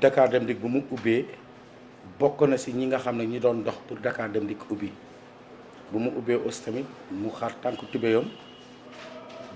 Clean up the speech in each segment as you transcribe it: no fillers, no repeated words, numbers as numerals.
Dakar Dem Dikk bu mu ubbee bokk na si ñi nga xam ne ñi doon dox pour Dakar Dem Dikk ubbi bu mu ubbee aussi tamit mu xar tànk tubéyam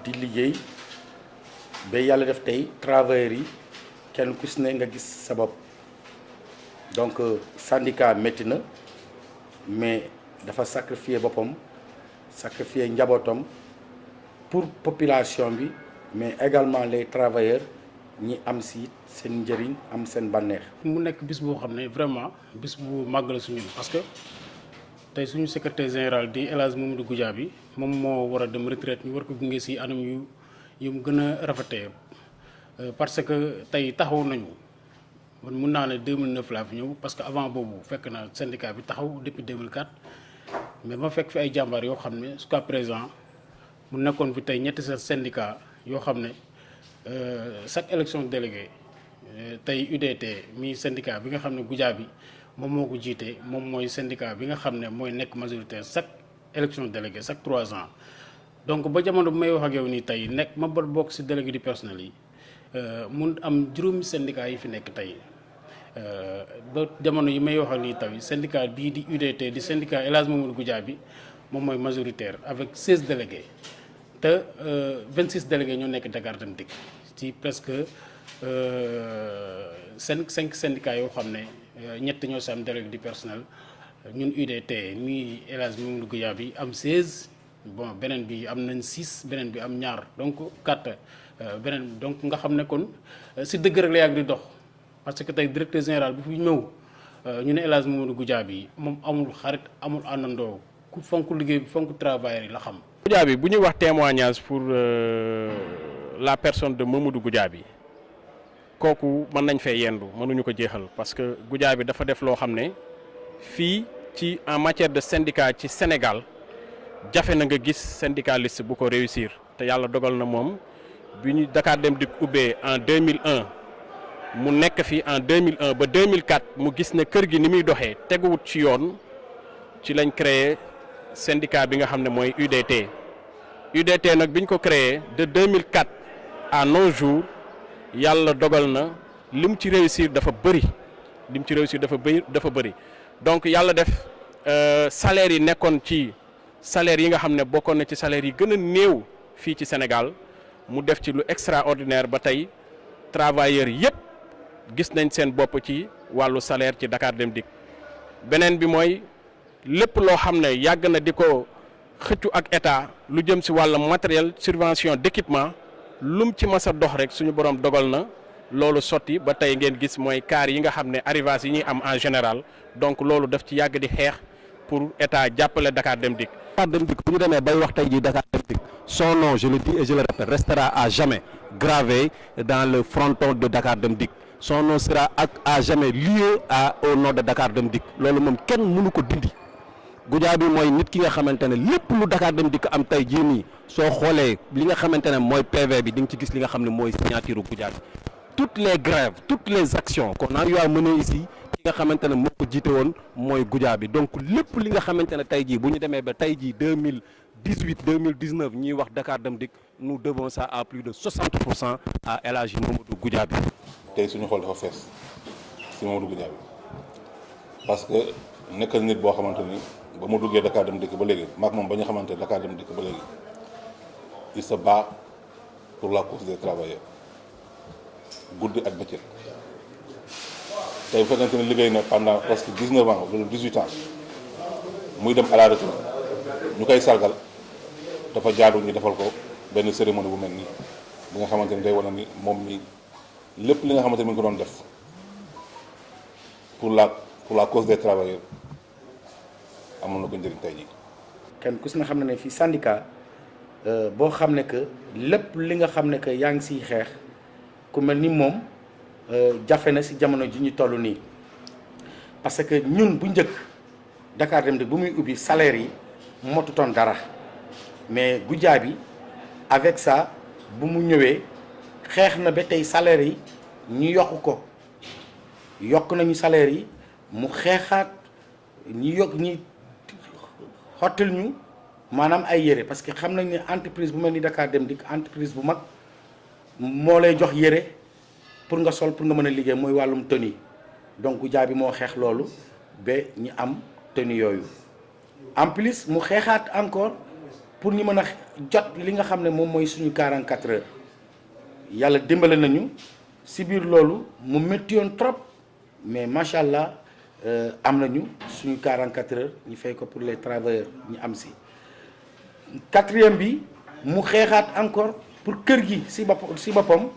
di liggéey ba yàlla def tey travailleurs yi kenn ku si ne nga gis sa bopp donc syndicat métti na mais dafa sacrifier boppam sacrifier njabootam pour population bi mais également les travailleurs ñi am si seen njëriñ am seen bànneex. mu nekk bis boo xam ne vraiment bis bu màgg la suñu parce que tey suñu secrétaire général di El Hadj Mamadou Goudiaby moom moo war a dem retraite ñu war ko gunge si anam yu mu gën a rafetee parce que tey taxaw nañu man mun naa ne 2009 laa fi ñëw parce que avant boobu fekk na syndicat bi taxaw depuis 2004 mais ma fekk fi ay jàmbaar yoo xam ne jusqu'à présent mu nekkoon fi tey ñetti sa syndicat yoo xam ne chaque élection délégué tey UDT mi syndicat bi nga xam ne Goudiaby moom moo ko jiite moom mooy syndicat bi nga xam ne mooy nekk majoritaire chaque élection délégué chaque 3 ans donc ba jamono bu may wax ak yow nii tey nekk ma bokk ci délégué du personnel yi mun am juróomi syndicat yi fi nekk tey ba jamono yi may wax ak nii tey syndicat bii di UDT di syndicat El Hadj Mamadou Goudiaby moom mooy majoritaire avec 16 délégués te 26 délégués ñoo nekk Dakar Dem Dikk ci presque 5 syndicats yoo xam ne ñett ñoo si am délégué du personnel ñun UDT mi El Hadj Mamadou Goudiaby am 16 bon beneen bi am nañ 6 beneen bi am ñaar donc 4 beneen donc nga xam ne kon si dëgg rek la yàgg di dox parce que tey directeur général bu fi ñëw ñu ne El Hadj Mamadou Goudiaby moom amul xarit amul àndandoo ku fonk liggéey bi fonk travailleur yi la xam. Goudiaby bu ñuy wax témoignage pour la personne de Mamadou Goudiaby kooku mën nañ fee yendu mënuñu ko jeexal parce que Goudiaby dafa def loo xam ne fii ci en matière de syndicat ci Sénégal jafe na nga gis syndicaliste bu ko réussir te yàlla dogal na moom bi ñu Dakar Dem Dikk ubbee en 2001 mu nekk fi en 2001 ba 2004 mu gis ne kër gi ni muy doxee teguwut ci yoon ci lañ créé syndicat bi nga xam ne mooy UDT. UDT nag bi ñu ko créé de 2004 à nos jours yàlla dogal na lim ci réussir dafa bëri donc yàlla def salaire yi nekkoon ci salaire yi nga xam ne bokkoon na ci salaire yi gën a néew fii ci Sénégal mu def ci lu extraordinaire ba tey travailleurs yëpp gis nañ seen bopp ci wàllu salaire ci Dakar Dem Dikk beneen bi mooy lépp loo xam ne yàgg na di ko xëccu ak état lu jëm si wàllu matériel subvention d'équipement lum ci mas a dox rek suñu borom dogal na loolu sotti ba tey ngeen gis mooy car yi nga xam ne arrivage yi ñuy am en général donc loolu daf ci yàgg di xeex pour état jàppale Dakar Dem Dikk. Dakar Dem Dikk bu ñu demee bay wax tey jii Dakar Dem Dikk son nom je le dis et je le répète restera à jamais gravé dans le fronton de Dakar Dem Dikk son nom sera à jamais lié au nom de Dakar Dem Dikk loolu moom kenn mënu ko dindi. Goudiaby mooy nit ki nga xamante ne lépp lu Dakar Dem Dikk am tey jii nii soo xoolee li nga xamante ne mooy PV bi di nga ci gis li nga xam ne mooy signature Goudiaby toutes les grèves toutes les actions qu'on a eu à mener ici ki nga xamante ne moo ko jiite woon mooy Goudiaby donc lépp li nga xamante ne tey jii bu ñu demee ba tey jii 2018 2019 ñuy wax Dakar Dem Dikk nous devons ça à plus de 60% à El Hadji Mamadou Goudiaby. tey suñu xool dafa fees si Mamadou Goudiaby parce que nekk nit boo xamante ni ba mu duggee Dakar Dem Dikk ba léegi maak moom ba ñu xamante Dakar Dem Dikk ba léegi il se bat pour la cause des travailleurs guddi ak bëccëg tey bu fekkente ne liggéey na pendant presque 19 ans wala 18 ans muy dem à la retraite ñu koy sargal dafa jaadu ñu defal ko benn cérémonie bu mel nii bi nga xamante ni day wane ni moom mi lépp li nga xamante ni mi ngi ko doon def pour la cause des travailleurs amoon na ko njëriñ tey jii. kenn ku si nga xam ne fii syndicat boo xam ne que lépp li nga xam ne que yaa ngi siy xeex ku mel ni moom jafe na si jamono ji ñu toll nii parce que ñun bu njëkk Dakar Dem Dikk bu muy ubbi salaire yi motutoon dara mais Goudiaby avec ça bu mu ñëwee xeex na ba tey salaire yi ñu yokk nañu salaire yi mu xeexaat ñi xottil ñu maanaam ay yére parce que xam nañ ne entreprise bu mel ni Dakar Dem Dikk entreprise bu mag moo lay jox yére pour nga sol pour nga mën a liggéey mooy wàllum tenue donc Goudiaby moo xeex loolu ba ñu am tenue yooyu en plus mu xeexaat encore pour ñu mën a jot li nga xam ne moom mooy suñu 44 heures yàlla dimbale nañu si biir loolu mu métti yoon trop mais macha allah am nañu suñu 44 heures ñu fay ko pour les travailleurs ñu am si. quatrième bi mu xeexaat encore pour kër gi si boppam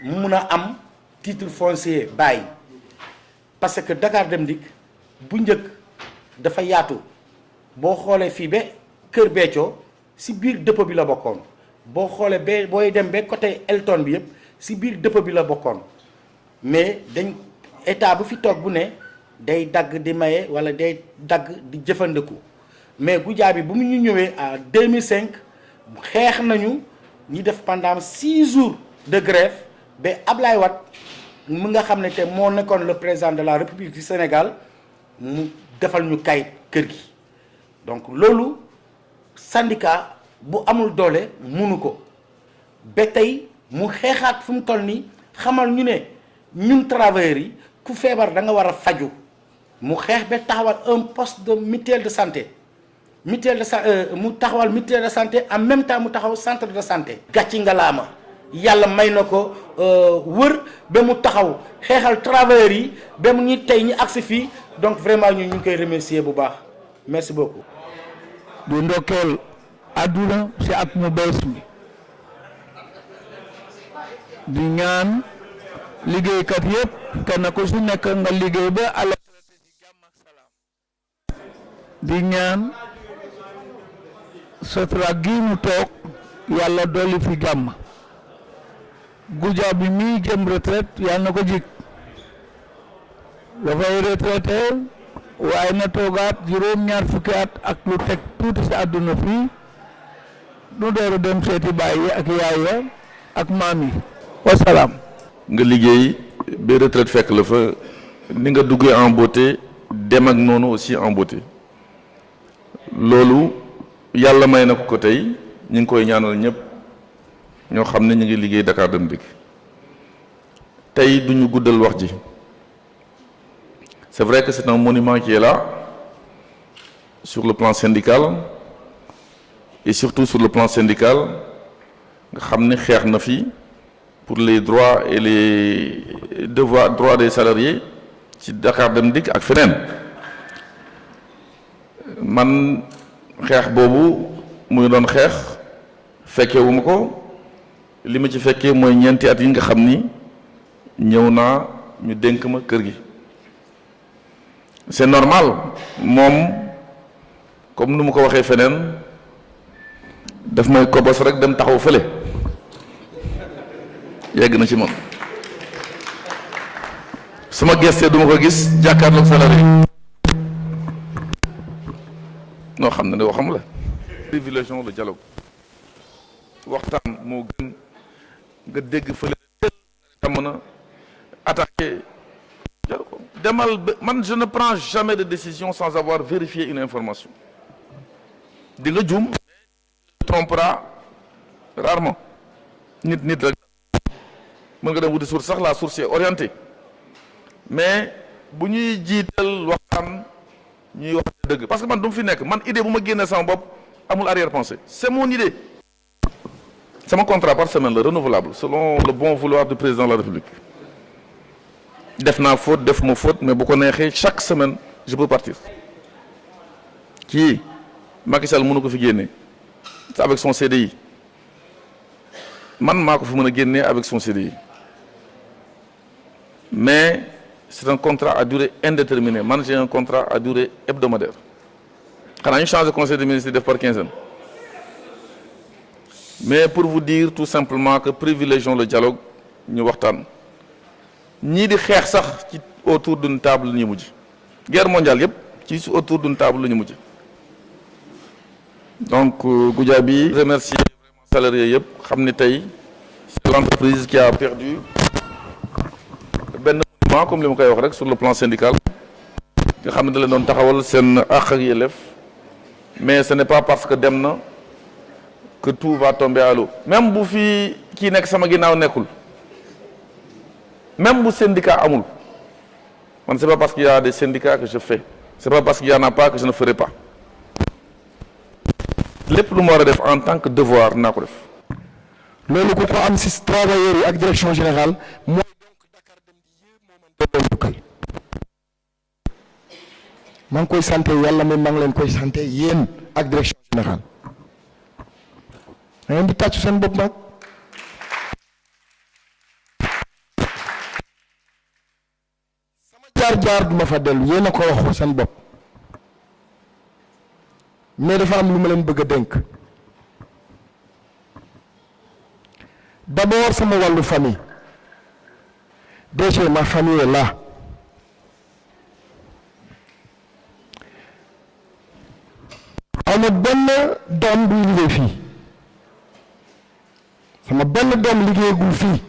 mu mun a am titre foncier bàyyi parce que Dakar Dem Dikk bu njëkk dafa yaatu boo xoolee fii ba Kër Béthio si biir dëpp bi la bokkoon boo xoolee ba booy dem ba côté Elton bi yëpp si biir dëpp bi la bokkoon mais dañ état bu fi toog bu ne day dagg di maye wala day dagg di jëfandiku mais Goudiaby bu mu ñu ñëwee à 2005 xeex nañu ñi def pendant 6 jours de grève ba Ablaye Wade mu nga xam ne te moo nekkoon le président de la République du Sénégal mu defal ñu kayit kër gi donc loolu syndicat bu amul doole munu ko ba tey mu xeexaat fu mu toll nii xamal ñu ne ñun travailleurs yi ku feebar da nga war a faju mu xeex ba taxawal un poste de mutuelle de santé mu taxawal mutuelle de santé en même temps mu taxaw centre de santé. gàcci ngalaama yàlla may na ko wër ba mu taxaw xeexal travailleurs yi ba mu ñu tey ñu agsi fii donc vraiment ñu ngi koy remercier bu baax merci beaucoup. di ndokkeel àdduna si at mu bees mi di ñaan liggéeykat yëpp kenn ku si nekk nga liggéey ba à la retraite ci jàmm ak salaam di ñaan Sotrac gi mu toog yàlla dolli fi jàmm Goudiaby mi jëm retraite yàlla na ko jik dafay retraité waaye na toogaat juróom-ñaar fukki at ak lu teg tuuti si àdduna fii nu door a dem seeti baay yi ak yaay ya ak maam yi wasalaam. nga liggéey ba retraite fekk la fa ni nga duggee en beauté dem ak noonu aussi en beauté loolu yàlla may na ko tey ñu ngi koy ñaanal ñëpp ñoo xam ne ñu ngi liggéey Dakar Dem Dikk tey duñu guddal wax ji c'est vrai que c'est un monument qui est là sur le plan syndical et surtout sur le plan syndical nga xam ne xeex na fi pour les droits et les droits des salariés ci Dakar Dem Dikk ak feneen man xeex boobu muy doon xeex fekkewuma ko li ma ci fekkee mooy ñeenti at yi nga xam ni ñëw naa ñu dénk ma kër gi c'est normal moom comme nu mu ko waxee feneen daf may kobos rek dem taxaw fële yegg na ci man sama geste duma ko gis jàkkaarloog salarié noo xam ne waxam la privilégions le dialogue waxtaan moo gën nga dégg fële ta mën a attaquer demal man je ne prends jamais de décision sans avoir vérifié une information di nga juum trompera rarement nit rek mën nga dem wuti source sax la source est orientée mais bu ñuy jiital waxtaan ñuy wax dëgg parce que man du mu fi nekk man idée bu ma génnee sama bopp amul arrière-pensée c'est mon idée sama contrat par semaine la renouvelable selon le bon vouloir du président de la République def naa faute def ma faute mais bu ko neexee chaque semaine je peux partir kii Macky Sall mënu ko fi génnee c'est avec son CDI man maa ko fi mën a génnee avec son CDI mais c'est un contrat à durée indéterminée man j'ai un contrat à durée hebdomadaire xanaa ñu change conseil des ministres def par quinzaine mais pour vous dire tout simplement que privilégions le dialogue ñu waxtaan ñii di xeex sax ci autour d'une table la ñu mujj guerre mondiale yëpp ci autour d'une table la ñu mujj donc Goudiaby remercier vraiment salariés yëpp xam ni tey c'est l'entreprise qui a perdu benn monument comme li ma koy wax rek sur le plan syndical nga xam ne da leen doon taxawal seen àq ak yelleef mais ce n'est pas parce que dem na que tout va tomber à l'eau même bu fi kii nekk sama ginnaaw nekkul même bu syndicat amul man c'est pas parce qu'il y a des syndicats que je fais c'est pas parce qu'il y en a pas que je ne ferai pas lépp lu ma war a def en tant que devoir naa ko def. loolu ku ko am ci travailleurs yi ak direction générale mooy donc Dakar Dem Dikk yëpp moo mën delloo njukkal maa ngi koy sant yàlla mais maa ngi leen koy sant yéen ak direction générale da ngeen di tàccu seen bopp nag sama jaar-jaar duma fa dellu yéen a ko waxu seen bopp mais dafa am lu ma leen bëgg a dénk d'abord sama wàllu famille déjà ma famille est là am na benn doom buy liggéey fii sama benn doom liggéeyagul fii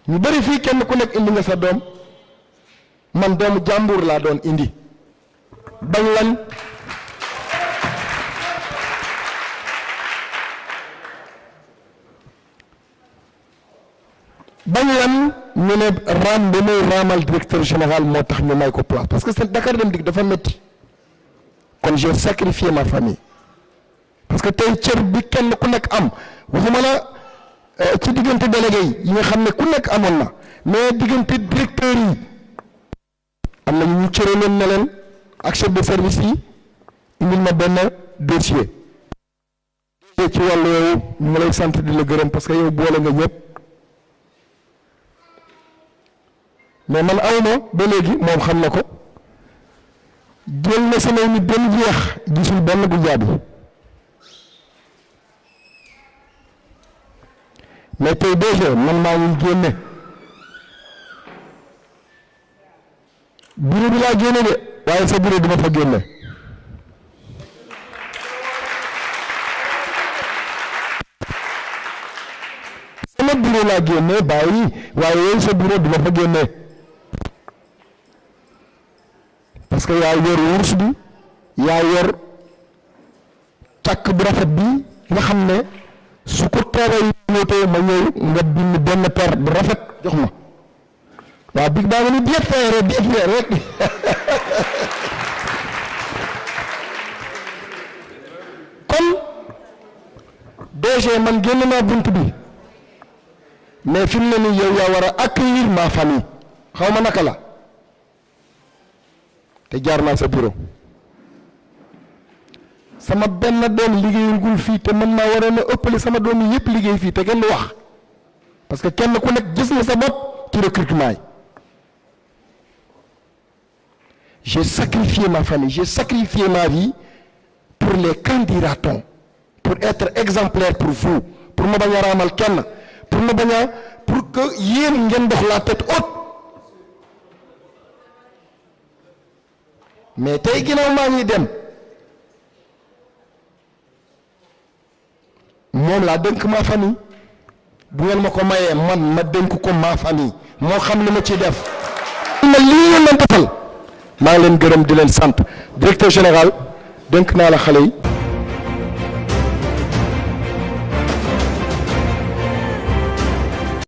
ñu bari fii kenn ku nekk indi nga sa doom man doomu jàmbur laa doon indi bañ lan ñu ne raam ba muy raamal directeur général moo tax ñu may ko place parce que c'est Dakar Dem Dikk dafa métti kon j'ai sacrifié ma famille parce que tey cër bi kenn ku nekk am waxuma la ci diggante délégué yi nga xam ne ku nekk amoon na mais diggante directeur yi am na ñu cëre leen ne leen ak chef de service yi indil ma benn dossier ci wàllu yooyu ñu ngi lay sant di la gërëm parce que yow boole nga ñëpp mais man awma ba léegi moom xam na ko jël na samay nit benn jeex gisul benn bu jaabi mais tey déjà man maa ngi génne bureau bi laa génne de waaye sa bureau duma fa génne sama bureau laa génne bàyyi waaye yooyu sa bureau duma fa génne parce que yaa yor wurus bi yaa yor càkk bu rafet bi nga xam ne su ko toogay ñëwtee ma ñëw nga bind benn per bu rafet jox ma waaw big baa nga ni bien fait rek kon DG man génn naa bunt bi mais fi mu ne nii yow yaa war a accueillir ma famille xaw ma naka la te jaar naa sa bureau sama benn doom liggéeyul fii te mën naa waroon a ëppale sama doom yi yëpp liggéey fii te kenn du wax parce que kenn ku nekk gis na sa bopp ci recrutement yi j'ai sacrifié ma famille j'ai sacrifié ma vie pour les candidatons pour être exemplaire pour vous pour ma bañ a raamal kenn pour ma bañ a pour que yéen ngeen dox la tête haute mais tey ginnaaw maa ngi dem moom laa dénk ma famille bu ngeen ma ko mayee man ma dénk ko ma famille moo xam li ma ciy def ma lii ngeen leen defal maa ngi leen gërëm di leen sant directeur général dénk naa la xale yi